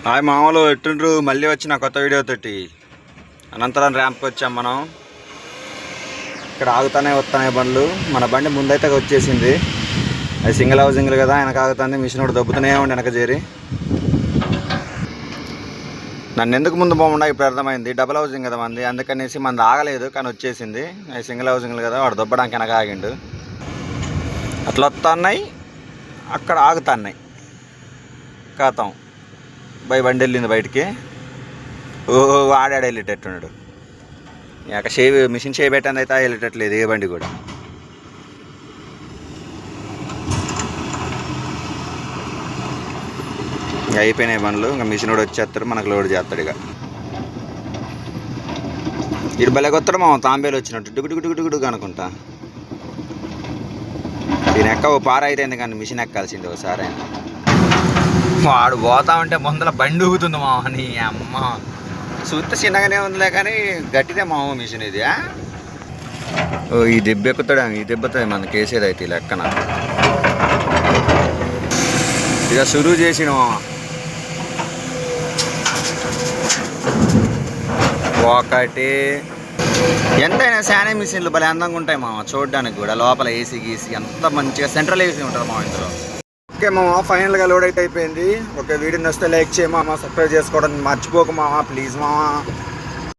Hi మామూలు ఎట్టుండ్రు మళ్ళీ వచ్చిన కొత్త వీడియోతోటి అనంతరం ర్యాంప్కి వచ్చాం మనం. ఇక్కడ ఆగుతానే వస్తున్నాయి బండ్లు. మన బండి ముందైతే వచ్చేసింది. అది సింగిల్ హౌసింగ్లు కదా, వెనక ఆగుతుంది. మిషన్ కూడా దొబ్బుతూనే ఉండి వెనక చేరి. నన్ను ఎందుకు ముందు పోకుండా ఇప్పుడు అర్థమైంది. డబుల్ హౌసింగ్ కదా మంది, అందుకనేసి మంది ఆగలేదు కానీ వచ్చేసింది. అది సింగిల్ హౌసింగ్లు కదా, వాడు దొబ్బడానికి వెనక ఆగిండు. అట్లా వస్తున్నాయి, అక్కడ ఆగుతున్నాయి. కాతాం బండి వెళ్ళింది బయటికి. ఆడాడు వెళ్ళేటట్టున్నాడు. ఇక మిషన్ చేయబెట్టండి అయితే వెళ్ళేటట్లేదు ఏ బండి కూడా. ఇక అయిపోయినాయి బండ్లు. ఇంకా మిషన్ కూడా వచ్చేస్తాడు, మనకు లోడ్ చేస్తాడు. ఇక ఇటు భలే కొత్తడు మా తాంబేలు వచ్చినట్టు డుగుడుగుడుగుడుగు అనుకుంటా. దీని ఎక్క ఓ పార అయితే ఎందుకంటే మిషన్ ఎక్కాల్సింది ఒకసారి. ఆయన వాడు పోతా ఉంటే ముందర బండి ఊగుతుంది మామ. నీ అమ్మ చూస్తే చిన్నగానే ఉందిలే కానీ గట్టిదే మామ మిషన్ ఇది. ఓ ఈ దెబ్బ ఎక్కుతాడు, ఈ దెబ్బతుంది మన కేసేది అయితే లెక్కన. ఇక సురువు చేసిన ఒకటి. ఎంతైనా శానే మిషన్లు భలే అందంగా ఉంటాయి మామ చూడడానికి కూడా. లోపల ఏసీ గీసీ అంత మంచిగా సెంట్రల్ ఏసీ ఉంటుంది మా ఇందులో. ఓకే మామ, ఫైనల్గా లోడ్ అయితే అయిపోయింది. ఓకే, వీడియోని వస్తే లైక్ చేయమా, సబ్స్క్రైబ్ చేసుకోవడం మర్చిపోకు మామ, ప్లీజ్ మామ.